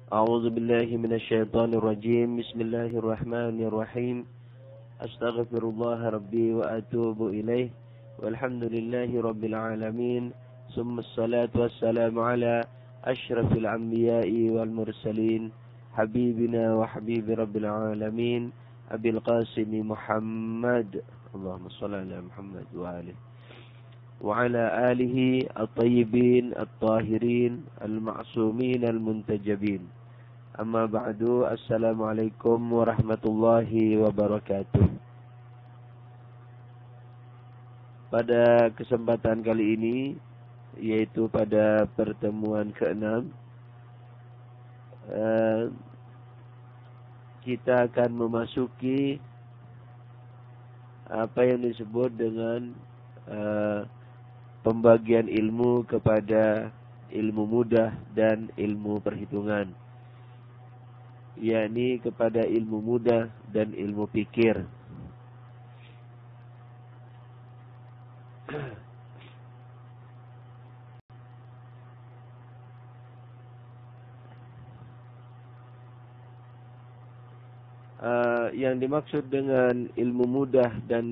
أعوذ بالله من الشيطان الرجيم. بسم الله الرحمن الرحيم. أستغفر الله ربي وأتوب إليه. والحمد لله رب العالمين. ثم الصلاة والسلام على أشرف الأنبياء والمرسلين حبيبنا وحبيب رب العالمين أبي القاسم محمد اللهم صل على محمد وعلى آله الطيبين الطاهرين المعصومين المنتجبين. Amma ba'du. Assalamualaikum warahmatullahi wabarakatuh. Pada kesempatan kali ini, yaitu pada pertemuan ke-6, kita akan memasuki apa yang disebut dengan pembagian ilmu kepada ilmu mudah dan ilmu perhitungan, yakni kepada ilmu mudah dan ilmu pikir. Yang dimaksud dengan ilmu mudah dan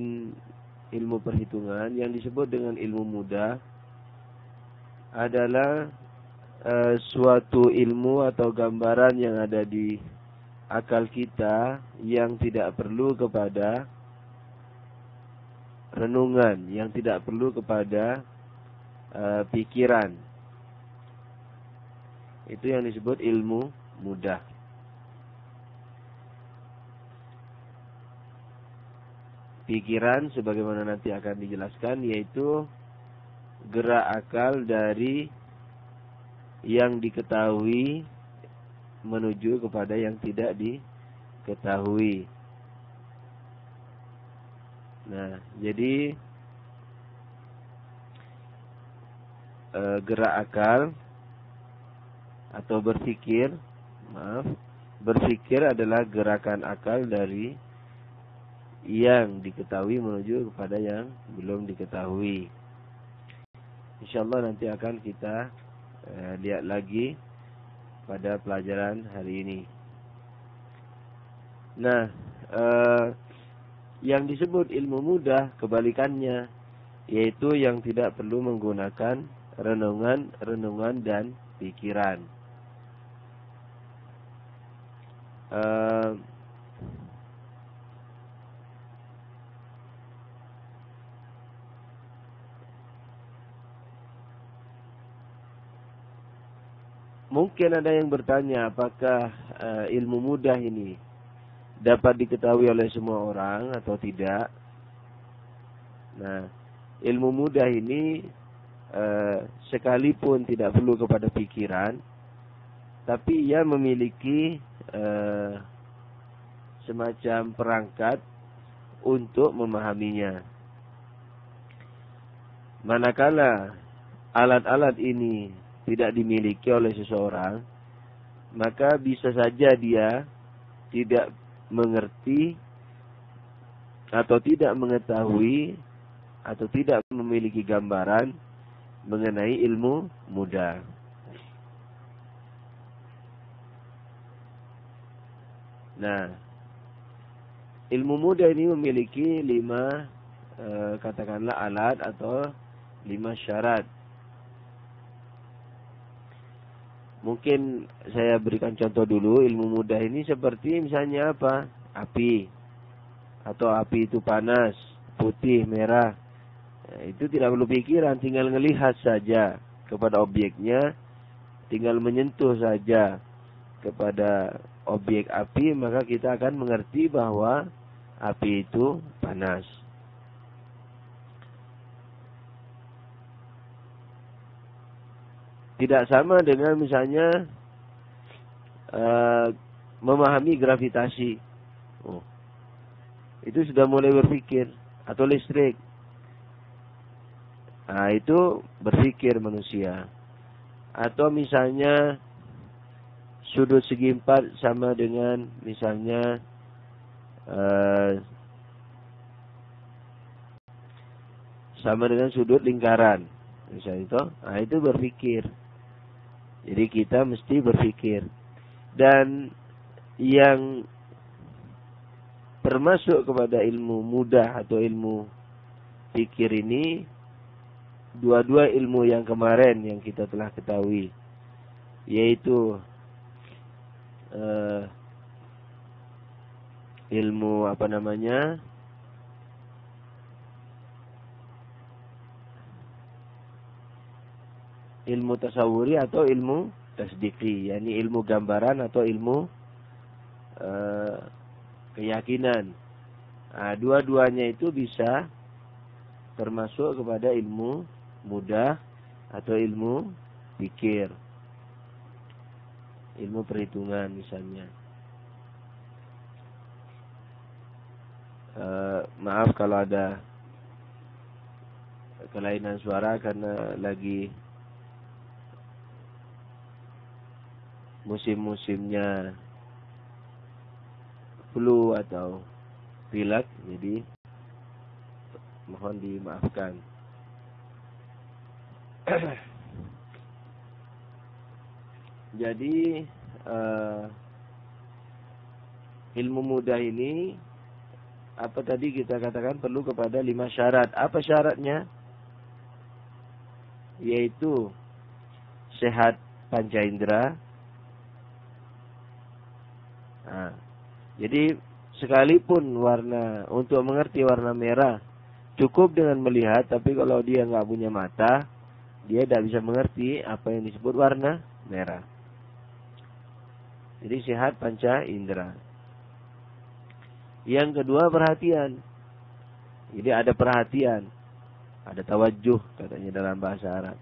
ilmu perhitungan, yang disebut dengan ilmu mudah adalah suatu ilmu atau gambaran yang ada di akal kita yang tidak perlu kepada renungan, yang tidak perlu kepada pikiran. Itu yang disebut ilmu mudah. Pikiran sebagaimana nanti akan dijelaskan, yaitu gerak akal dari yang diketahui menuju kepada yang tidak diketahui. Nah, jadi gerak akal atau berpikir adalah gerakan akal dari yang diketahui menuju kepada yang belum diketahui. InsyaAllah nanti akan kita lihat lagi pada pelajaran hari ini. Nah, yang disebut ilmu mudah kebalikannya, yaitu yang tidak perlu menggunakan renungan dan pikiran. Mungkin ada yang bertanya, apakah ilmu mudah ini dapat diketahui oleh semua orang atau tidak? Nah, ilmu mudah ini sekalipun tidak perlu kepada pikiran, tapi ia memiliki semacam perangkat untuk memahaminya. Manakala alat-alat ini tidak dimiliki oleh seseorang, maka bisa saja dia tidak mengerti atau tidak mengetahui atau tidak memiliki gambaran mengenai ilmu mudah. Nah, ilmu mudah ini memiliki 5 katakanlah alat atau 5 syarat. Mungkin saya berikan contoh dulu. Ilmu mudah ini seperti misalnya apa? Api. Atau api itu panas, putih, merah. Nah, itu tidak perlu pikiran, tinggal melihat saja kepada objeknya, tinggal menyentuh saja kepada objek api, maka kita akan mengerti bahwa api itu panas. Tidak sama dengan misalnya memahami gravitasi. Itu sudah mulai berpikir. Atau listrik. Nah, itu berpikir manusia. Atau misalnya sudut segi 4 sama dengan misalnya sama dengan sudut lingkaran. Misalnya itu, nah itu berpikir. Jadi kita mesti berpikir. Dan yang termasuk kepada ilmu mudah atau ilmu fikir ini dua-dua ilmu yang kemarin yang kita telah ketahui, yaitu ilmu ilmu tasawuri atau ilmu tasdiki, yakni ilmu gambaran atau ilmu keyakinan. Nah, dua-duanya itu bisa termasuk kepada ilmu mudah atau ilmu pikir, ilmu perhitungan misalnya. Maaf kalau ada kelainan suara karena lagi musim-musimnya flu atau pilek, jadi mohon dimaafkan. Jadi ilmu mudah ini apa tadi kita katakan perlu kepada 5 syarat. Apa syaratnya? Yaitu sehat panca indera. Nah, jadi sekalipun untuk mengerti warna merah cukup dengan melihat, tapi kalau dia nggak punya mata, dia tidak bisa mengerti apa yang disebut warna merah. Jadi sehat panca indera. Yang kedua perhatian. Jadi ada perhatian, ada tawajuh katanya dalam bahasa Arab.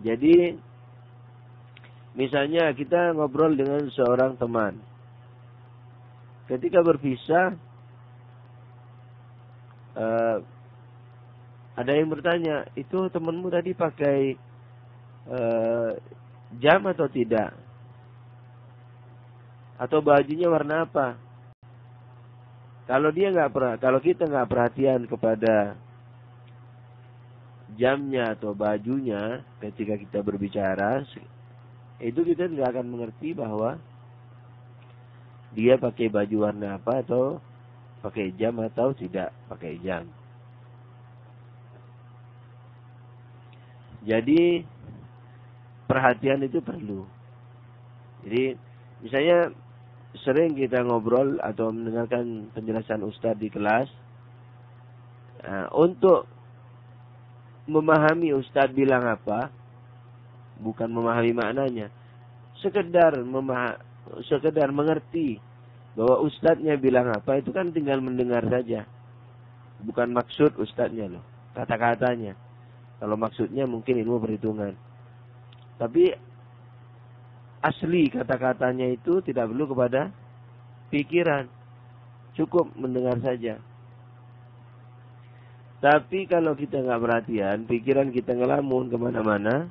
Jadi misalnya kita ngobrol dengan seorang teman. Ketika berpisah, ada yang bertanya, itu temanmu tadi pakai jam atau tidak? Atau bajunya warna apa? Kalau kita nggak perhatian kepada jamnya atau bajunya ketika kita berbicara, itu kita tidak akan mengerti bahwa dia pakai baju warna apa atau pakai jam atau tidak pakai jam. Jadi perhatian itu perlu. Jadi misalnya sering kita ngobrol atau mendengarkan penjelasan ustadz di kelas. Nah, untuk memahami ustadz bilang apa, bukan memahami maknanya, sekedar mengerti bahwa ustadznya bilang apa, itu kan tinggal mendengar saja. Bukan maksud ustadznya loh, kata-katanya. Kalau maksudnya mungkin ilmu perhitungan. Tapi asli kata-katanya itu tidak perlu kepada pikiran. Cukup mendengar saja. Tapi kalau kita nggak perhatian, pikiran kita ngelamun kemana-mana.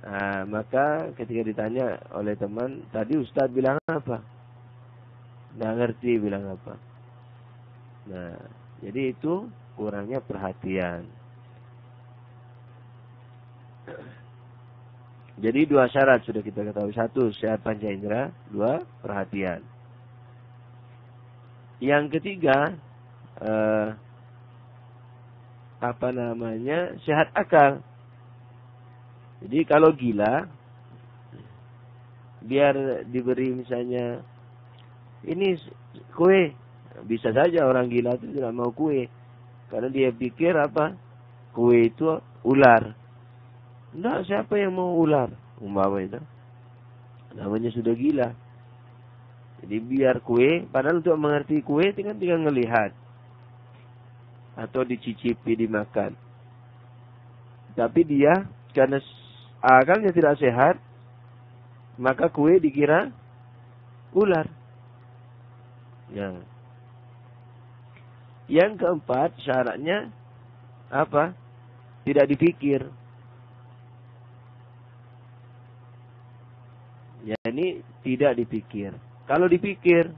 Nah, maka ketika ditanya oleh teman, tadi ustadz bilang apa? Nggak ngerti bilang apa. Nah, jadi itu kurangnya perhatian. Jadi 2 syarat sudah kita ketahui. 1, sehat panca indera. 2, perhatian. Yang ketiga, sehat akal. Jadi kalau gila, biar diberi misalnya, ini kue. Bisa saja orang gila itu tidak mau kue. Karena dia pikir apa? Kue itu ular. Enggak, siapa yang mau ular? Umpama itu. Namanya sudah gila. Jadi biar kue, padahal untuk mengerti kue tinggal ngelihat. Atau dicicipi, dimakan. Tapi dia, karena akalnya tidak sehat, maka kue dikira ular. Ya. Yang keempat, syaratnya apa? Tidak dipikir. Ya, ini tidak dipikir. Kalau dipikir,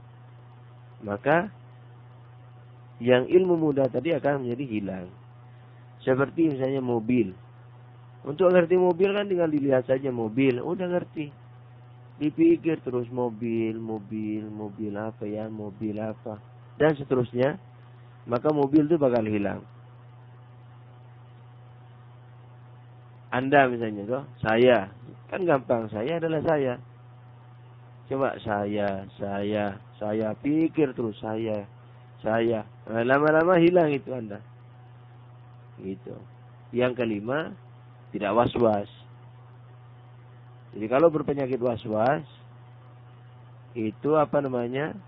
maka yang ilmu mudah tadi akan menjadi hilang. Seperti misalnya mobil. Untuk ngerti mobil kan tinggal dilihat saja mobil, udah ngerti. Dipikir terus mobil apa ya, mobil apa, dan seterusnya, maka mobil itu bakal hilang. Anda misalnya toh, saya, kan gampang, saya adalah saya. Coba saya pikir terus saya. Nah, lama-lama hilang itu Anda. Gitu. Yang kelima, tidak was-was. Jadi kalau berpenyakit was-was, itu apa namanya?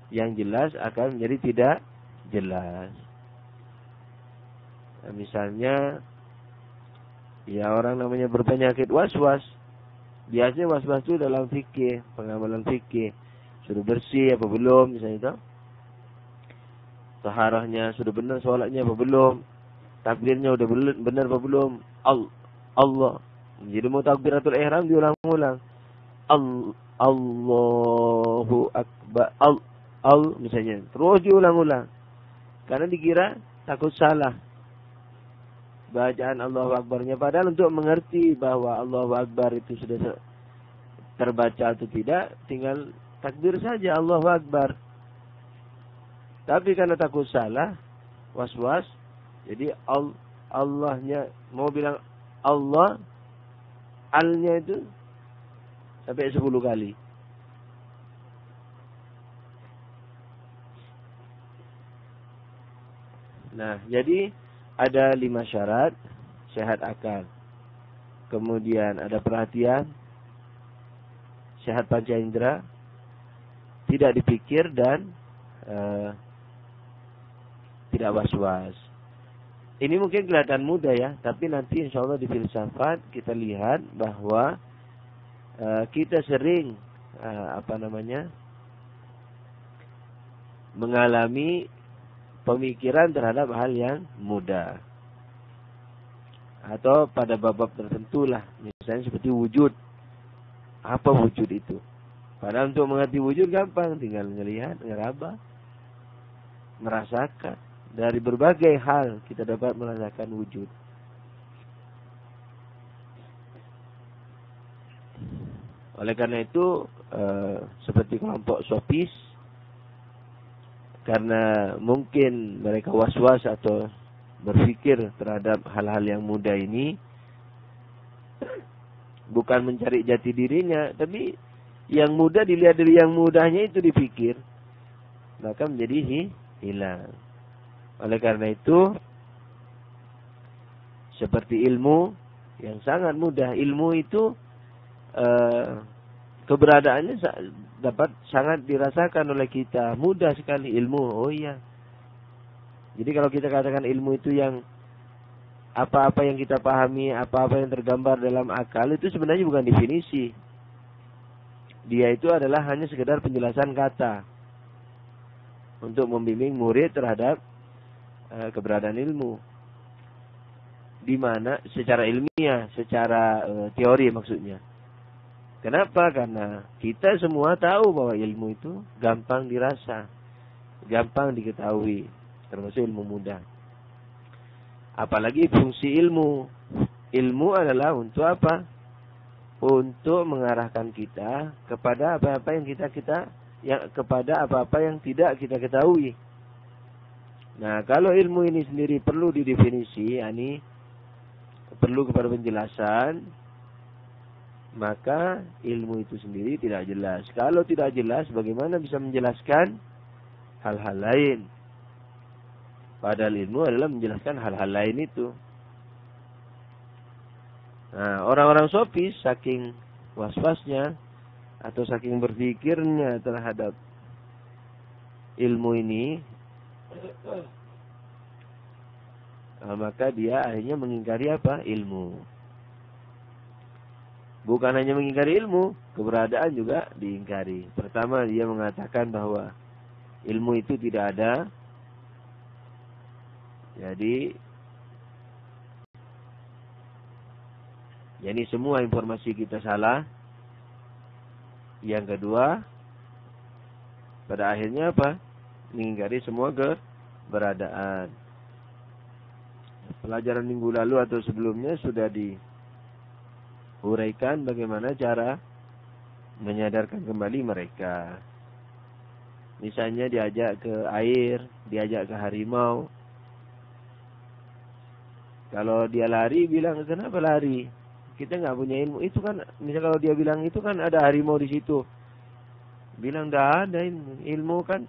Yang jelas akan menjadi tidak jelas. Nah, misalnya, ya orang namanya berpenyakit was-was. Biasanya was-was itu dalam fikih, pengamalan fikih. Sudah bersih apa belum, misalnya itu. Taharahnya sudah benar, sholatnya apa belum. Takbirnya udah benar apa belum. Allah. Jadi mau takbiratul ihram diulang-ulang. Allahu Akbar. Misalnya. Terus diulang-ulang. Karena dikira takut salah bacaan Allahu Akbarnya. Padahal untuk mengerti bahwa Allahu Akbar itu sudah terbaca atau tidak, tinggal takbir saja Allahu Akbar. Tapi karena takut salah, was-was, jadi Allahnya mau bilang Allah, alnya itu sampai 10 kali. Nah, jadi ada 5 syarat sehat akal. Kemudian ada perhatian, sehat panca indera, tidak dipikir, dan tidak was-was. Ini mungkin kelihatan mudah ya, tapi nanti insya Allah di filsafat kita lihat bahwa kita sering mengalami pemikiran terhadap hal yang mudah. Atau pada bab-bab tertentu lah, misalnya seperti wujud. Apa wujud itu? Padahal untuk mengerti wujud gampang, tinggal melihat, ngeraba, merasakan. Dari berbagai hal kita dapat merasakan wujud. Oleh karena itu, seperti kelompok sofis, karena mungkin mereka was-was atau berpikir terhadap hal-hal yang mudah ini, bukan mencari jati dirinya, tapi yang mudah dilihat dari yang mudahnya itu dipikir, maka menjadi hilang. Oleh karena itu, seperti ilmu yang sangat mudah, ilmu itu keberadaannya dapat sangat dirasakan oleh kita. Mudah sekali ilmu. Oh iya. Jadi kalau kita katakan ilmu itu yang apa-apa yang kita pahami, apa-apa yang tergambar dalam akal, itu sebenarnya bukan definisi. Dia itu adalah hanya sekedar penjelasan kata untuk membimbing murid terhadap keberadaan ilmu. Di mana secara ilmiah, secara teori maksudnya. Kenapa? Karena kita semua tahu bahwa ilmu itu gampang dirasa, gampang diketahui, termasuk ilmu mudah. Apalagi fungsi ilmu. Ilmu adalah untuk apa? Untuk mengarahkan kita kepada apa-apa yang kepada apa-apa yang tidak kita ketahui. Nah, kalau ilmu ini sendiri perlu didefinisi, yakni perlu kepada penjelasan, maka ilmu itu sendiri tidak jelas. Kalau tidak jelas, bagaimana bisa menjelaskan hal-hal lain? Padahal ilmu adalah menjelaskan hal-hal lain itu. Nah, orang-orang sofis saking was-wasnya atau saking berpikirnya terhadap ilmu ini, maka dia akhirnya mengingkari apa? Ilmu. Bukan hanya mengingkari ilmu, keberadaan juga diingkari. Pertama, dia mengatakan bahwa ilmu itu tidak ada. Jadi semua informasi kita salah. Yang kedua, pada akhirnya apa? Mengingkari semua keberadaan. Pelajaran minggu lalu atau sebelumnya sudah uraikan bagaimana cara menyadarkan kembali mereka. Misalnya diajak ke air, diajak ke harimau. Kalau dia lari, bilang, kenapa lari? Kita nggak punya ilmu. Itu kan, misalnya kalau dia bilang, itu kan ada harimau di situ. Bilang, nggak ada ilmu. Ilmu kan,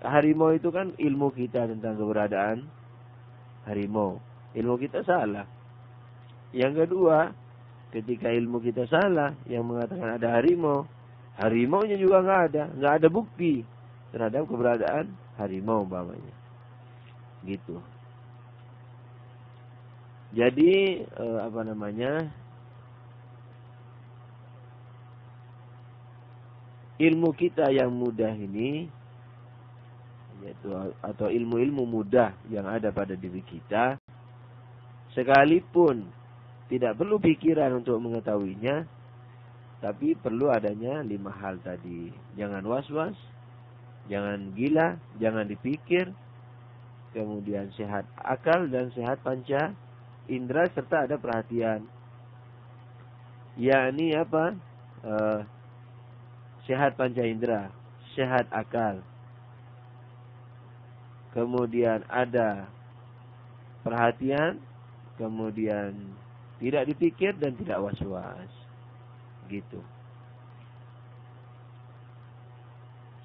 harimau itu kan ilmu kita tentang keberadaan harimau. Ilmu kita salah. Yang kedua, ketika ilmu kita salah, yang mengatakan ada harimau, harimaunya juga nggak ada bukti terhadap keberadaan harimau umpamanya. Gitu. Jadi ilmu kita yang mudah ini, yaitu atau ilmu-ilmu mudah yang ada pada diri kita, sekalipun tidak perlu pikiran untuk mengetahuinya, tapi perlu adanya 5 hal tadi. Jangan was-was, jangan gila, jangan dipikir, kemudian sehat akal dan sehat panca indera, serta ada perhatian. Yakni apa? Sehat panca indera, sehat akal. Kemudian ada perhatian, kemudian tidak dipikir dan tidak was-was. Gitu.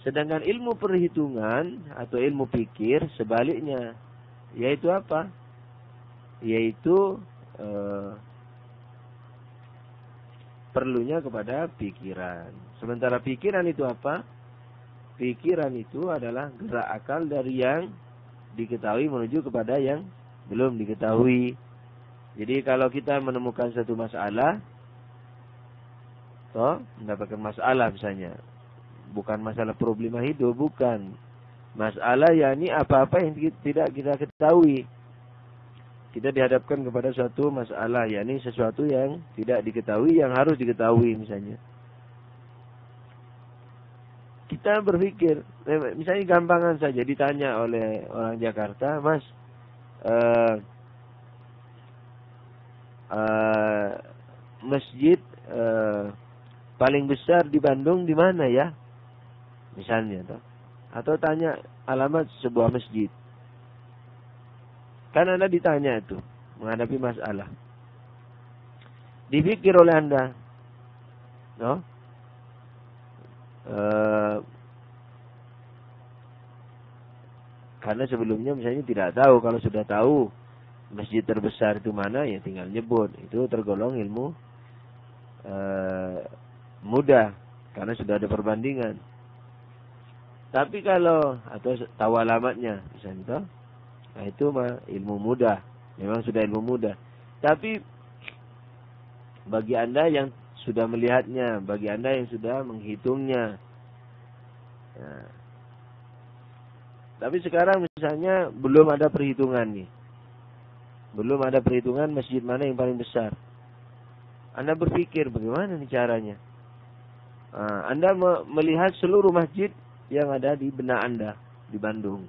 Sedangkan ilmu perhitungan atau ilmu pikir sebaliknya, yaitu apa? Yaitu perlunya kepada pikiran. Sementara pikiran itu apa? Pikiran itu adalah gerak akal dari yang diketahui menuju kepada yang belum diketahui. Jadi kalau kita menemukan satu masalah, mendapatkan masalah misalnya, bukan masalah problema hidup, bukan. Masalah yakni apa-apa yang tidak kita ketahui. Kita dihadapkan kepada suatu masalah, yakni sesuatu yang tidak diketahui, yang harus diketahui misalnya. Kita berpikir, misalnya gampangan saja, ditanya oleh orang Jakarta, Mas, masjid paling besar di Bandung di mana ya? Misalnya, atau tanya alamat sebuah masjid. Kan Anda ditanya itu, menghadapi masalah. Dipikir oleh Anda, karena sebelumnya misalnya tidak tahu. Kalau sudah tahu masjid terbesar itu mana, ya tinggal nyebut. Itu tergolong ilmu mudah, karena sudah ada perbandingan. Tapi kalau atau tahu alamatnya misalnya, nah itu mah ilmu mudah, memang sudah ilmu mudah. Tapi bagi Anda yang sudah melihatnya, bagi Anda yang sudah menghitungnya, nah, tapi sekarang misalnya belum ada perhitungan nih, belum ada perhitungan masjid mana yang paling besar. Anda berpikir bagaimana nih caranya? Nah, Anda melihat seluruh masjid yang ada di benak Anda di Bandung.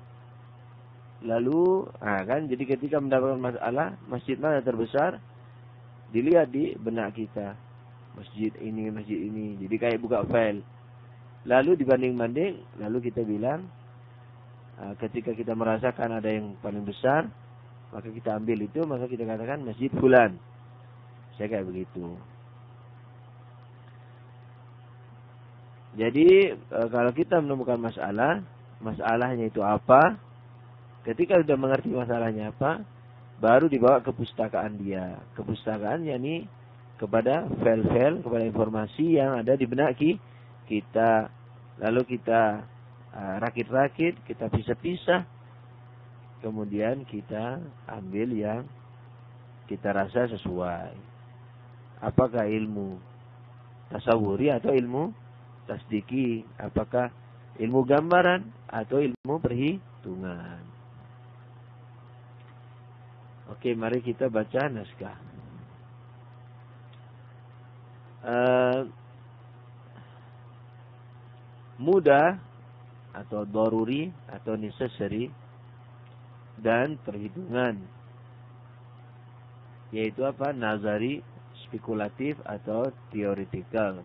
Lalu, kan jadi ketika mendapatkan masalah, masjid mana terbesar, dilihat di benak kita. Masjid ini. Jadi kayak buka file. Lalu dibanding-banding, lalu kita bilang, ketika kita merasakan ada yang paling besar, maka kita ambil itu, maka kita katakan masjid fulan. Saya kayak begitu. Jadi kalau kita menemukan masalah, masalahnya itu apa? Ketika sudah mengerti masalahnya apa, baru dibawa ke pustakaan dia. Ke pustakaan yakni kepada file-file, kepada informasi yang ada di benak kita. Lalu kita rakit-rakit, kita pisah-pisah. Kemudian kita ambil yang kita rasa sesuai. Apakah ilmu tasawuri atau ilmu tasdiki, apakah ilmu gambaran atau ilmu perhitungan. Oke, mari kita baca naskah. Mudah atau daruri atau necessary dan perhitungan, yaitu apa? Nazari, spekulatif atau teoretikal.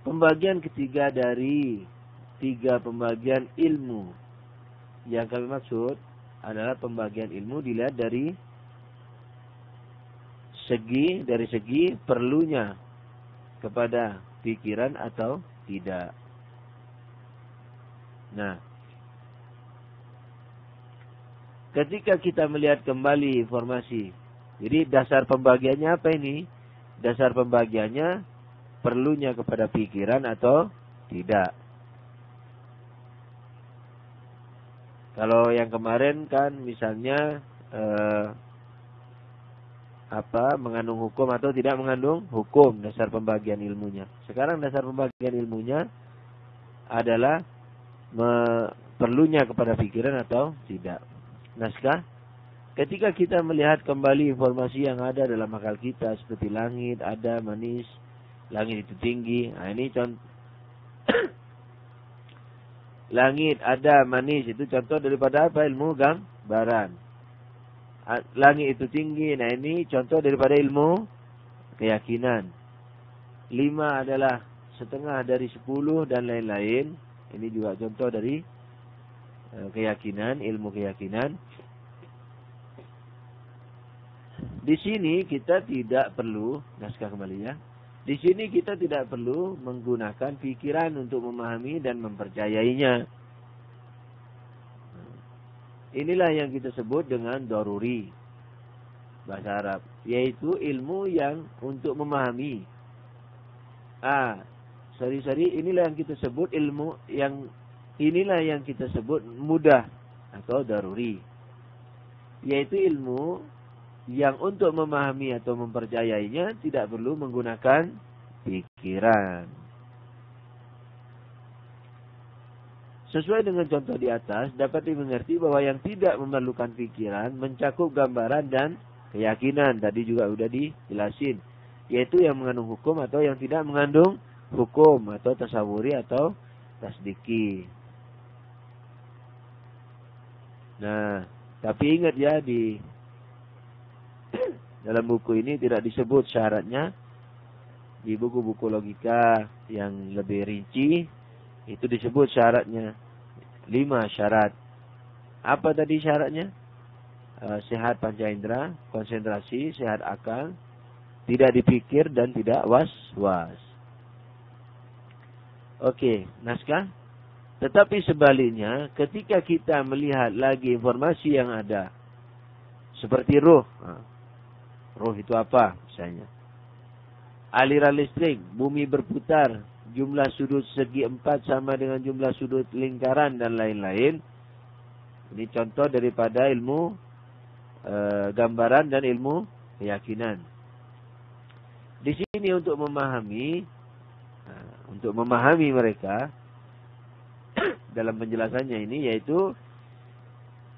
Pembagian ketiga dari 3 pembagian ilmu yang kami maksud adalah pembagian ilmu dilihat dari segi perlunya kepada pikiran atau tidak. Nah, ketika kita melihat kembali informasi, jadi dasar pembagiannya apa ini? Dasar pembagiannya perlunya kepada pikiran atau tidak. Kalau yang kemarin kan misalnya mengandung hukum atau tidak mengandung hukum, dasar pembagian ilmunya. Sekarang dasar pembagian ilmunya adalah perlunya kepada pikiran atau tidak. Naskah, ketika kita melihat kembali informasi yang ada dalam akal kita seperti langit ada, manis, langit itu tinggi. Nah, ini contoh. Langit ada, manis itu contoh daripada apa? Ilmu gambaran. Langit itu tinggi. Nah, ini contoh daripada ilmu keyakinan. 5 adalah setengah dari 10 dan lain-lain. Ini juga contoh dari keyakinan, ilmu keyakinan. Di sini kita tidak perlu, naskah kembali ya. Di sini kita tidak perlu menggunakan pikiran untuk memahami dan mempercayainya. Inilah yang kita sebut dengan daruri bahasa Arab, yaitu ilmu yang untuk memahami. Inilah yang kita sebut ilmu yang inilah yang kita sebut mudah atau daruri, yaitu ilmu yang untuk memahami atau mempercayainya tidak perlu menggunakan pikiran. Sesuai dengan contoh di atas, dapat dimengerti bahwa yang tidak memerlukan pikiran mencakup gambaran dan keyakinan. Tadi juga sudah dijelasin, yaitu yang mengandung hukum atau yang tidak mengandung hukum, atau tasawuri atau tasdiki. Nah, tapi ingat ya, di dalam buku ini tidak disebut syaratnya. Di buku-buku logika yang lebih rinci itu disebut syaratnya. 5 syarat. Apa tadi syaratnya? Sehat panca indera, konsentrasi, sehat akal, tidak dipikir dan tidak was-was. Oke, naskah. Tetapi sebaliknya, ketika kita melihat lagi informasi yang ada, seperti ruh. Ruh itu apa misalnya? Aliran listrik, bumi berputar, jumlah sudut segi 4 sama dengan jumlah sudut lingkaran dan lain-lain. Ini contoh daripada ilmu gambaran dan ilmu keyakinan. Di sini untuk memahami mereka dalam penjelasannya ini, yaitu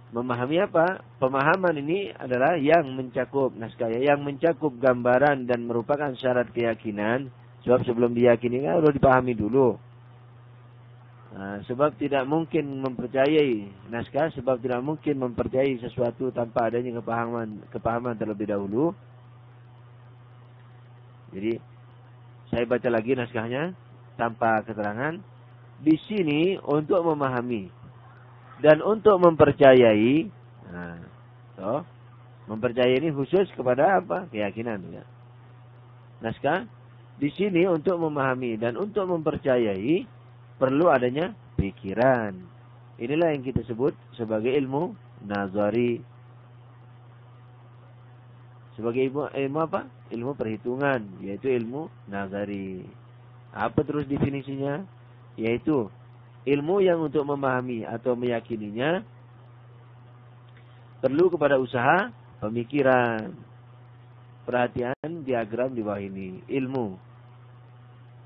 memahami apa? Pemahaman ini adalah yang mencakup naskah, yang mencakup gambaran dan merupakan syarat keyakinan. Sebab sebelum diyakini kan harus dipahami dulu. Sebab tidak mungkin mempercayai naskah, sebab tidak mungkin mempercayai sesuatu tanpa adanya kepahaman terlebih dahulu. Jadi saya baca lagi naskahnya tanpa keterangan. Di sini untuk memahami dan untuk mempercayai. Mempercayai ini khusus kepada apa? Keyakinan. Ya. Naskah. Di sini untuk memahami dan untuk mempercayai perlu adanya pikiran. Inilah yang kita sebut sebagai ilmu nazari. Sebagai ilmu apa? Ilmu perhitungan, yaitu ilmu nazari. Apa terus definisinya? Yaitu ilmu yang untuk memahami atau meyakininya perlu kepada usaha pemikiran. Perhatian diagram di bawah ini. Ilmu.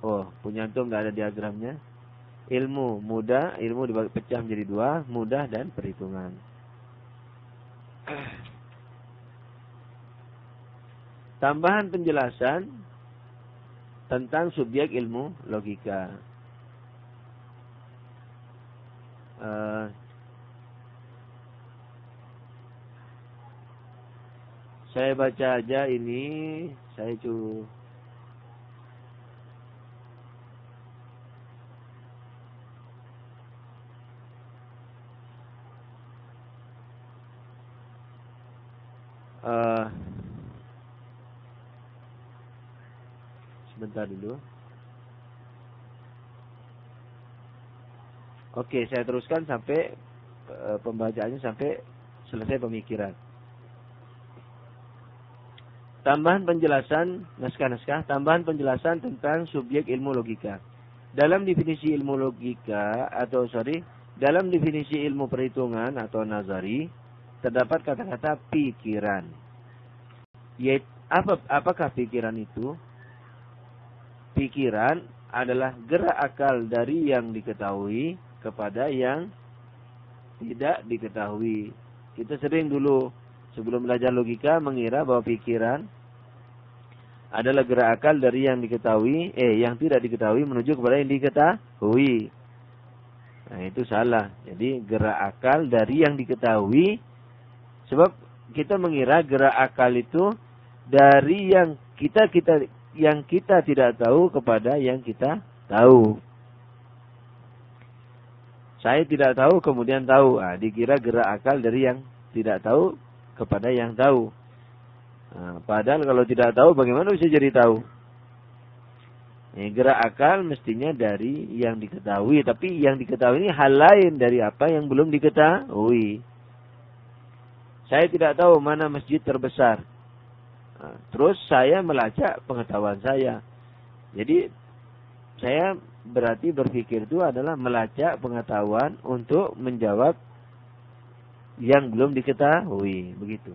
Oh, punya antum nggak ada diagramnya? Ilmu mudah, ilmu dipecah menjadi 2, mudah dan perhitungan. Tambahan penjelasan tentang subjek ilmu logika. Saya baca aja ini, saya cu. Sebentar dulu. Oke, saya teruskan sampai pembacaannya sampai selesai pemikiran. Tambahan penjelasan naskah-naskah, tambahan penjelasan tentang subjek ilmu logika. Dalam definisi ilmu logika dalam definisi ilmu perhitungan atau nazari terdapat kata-kata pikiran. Yaitu apakah pikiran itu? Pikiran adalah gerak akal dari yang diketahui kepada yang tidak diketahui. Kita sering dulu sebelum belajar logika mengira bahwa pikiran adalah gerak akal dari yang diketahui, yang tidak diketahui menuju kepada yang diketahui. Nah, itu salah. Jadi gerak akal dari yang diketahui, sebab kita mengira gerak akal itu dari yang kita tidak tahu kepada yang kita tahu. Saya tidak tahu kemudian tahu. Dikira gerak akal dari yang tidak tahu kepada yang tahu. Padahal kalau tidak tahu bagaimana bisa jadi tahu? Gerak akal mestinya dari yang diketahui. Tapi yang diketahui ini hal lain dari apa yang belum diketahui. Saya tidak tahu mana masjid terbesar. Terus saya melacak pengetahuan saya. Jadi saya berarti berpikir itu adalah melacak pengetahuan untuk menjawab yang belum diketahui. Begitu.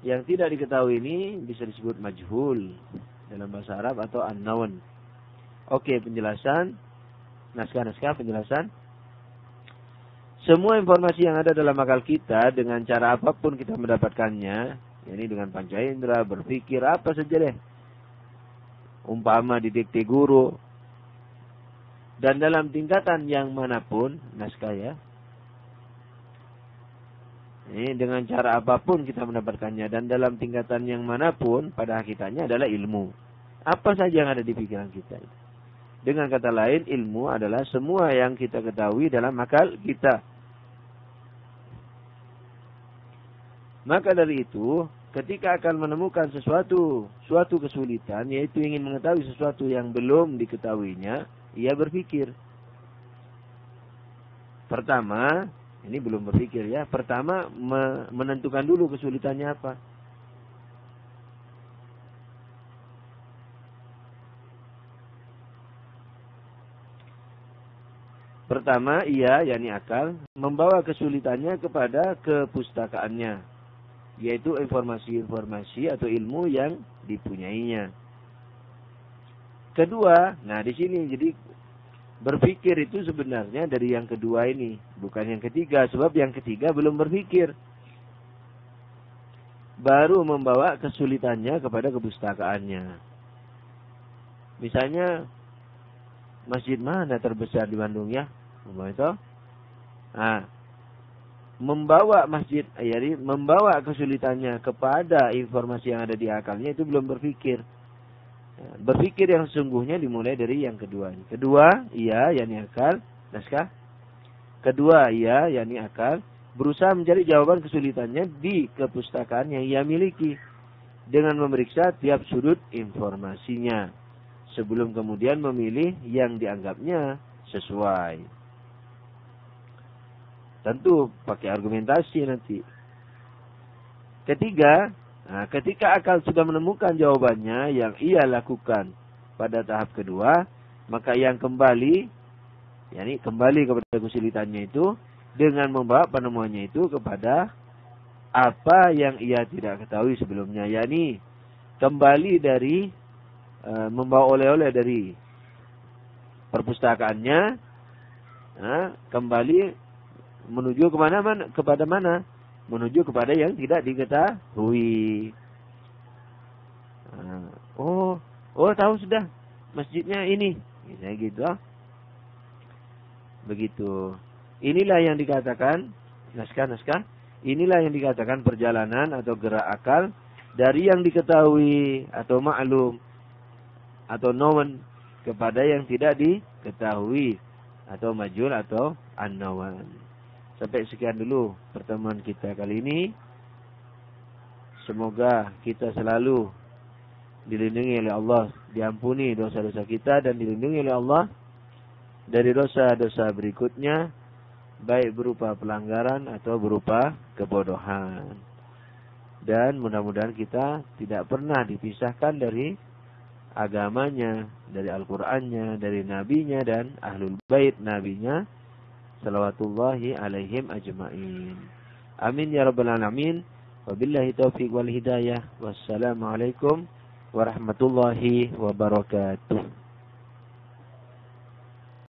Yang tidak diketahui ini bisa disebut majhul dalam bahasa Arab atau unknown. Oke, penjelasan. Naskah-naskah penjelasan. Semua informasi yang ada dalam akal kita dengan cara apapun kita mendapatkannya, yakni dengan panca indera, berpikir apa saja deh. Umpama didikte guru. Dan dalam tingkatan yang manapun, naskah ya. Ini dengan cara apapun kita mendapatkannya dan dalam tingkatan yang manapun pada hakikatnya adalah ilmu. Apa saja yang ada di pikiran kita. Dengan kata lain, ilmu adalah semua yang kita ketahui dalam akal kita. Maka dari itu, ketika akan menemukan suatu kesulitan, yaitu ingin mengetahui sesuatu yang belum diketahuinya, ia berpikir. Pertama, ini belum berpikir ya. Pertama, menentukan dulu kesulitannya apa. Pertama, ia, yakni akal, membawa kesulitannya kepada kepustakaannya. Yaitu informasi-informasi atau ilmu yang dipunyainya. Kedua, nah di sini jadi berpikir itu sebenarnya dari yang kedua ini, bukan yang ketiga. Sebab yang ketiga belum berpikir. Baru membawa kesulitannya kepada kepustakaannya. Misalnya, masjid mana terbesar di Bandung ya? Itu. Membawa masjid, jadi membawa kesulitannya kepada informasi yang ada di akalnya itu belum berpikir. Berpikir yang sesungguhnya dimulai dari yang kedua. Kedua, ia, yakni akal, naskah. Kedua, ia, yakni akal, berusaha mencari jawaban kesulitannya di kepustakaan yang ia miliki dengan memeriksa tiap sudut informasinya sebelum kemudian memilih yang dianggapnya sesuai. Tentu pakai argumentasi nanti. Ketiga, ketika akal sudah menemukan jawabannya yang ia lakukan pada tahap kedua, maka yang kembali kepada kesulitannya itu dengan membawa penemuannya itu kepada apa yang ia tidak ketahui sebelumnya, yakni kembali dari membawa oleh-oleh dari perpustakaannya, kembali menuju kepada mana? Menuju kepada yang tidak diketahui. Tahu sudah masjidnya ini, misalnya gitu. Begitu. Inilah yang dikatakan naskah-naskah. Inilah yang dikatakan perjalanan atau gerak akal dari yang diketahui atau maklum atau known kepada yang tidak diketahui atau majhul atau unknown. Sampai sekian dulu pertemuan kita kali ini. Semoga kita selalu dilindungi oleh Allah, diampuni dosa-dosa kita dan dilindungi oleh Allah dari dosa-dosa berikutnya, baik berupa pelanggaran atau berupa kebodohan. Dan mudah-mudahan kita tidak pernah dipisahkan dari agamanya, dari Al-Qur'annya, dari nabinya dan ahlul bait nabinya salawatullahi alaihim ajma'in. Amin ya rabbal alamin. Wabillahi taufiq wal hidayah. Wassalamualaikum warahmatullahi wabarakatuh.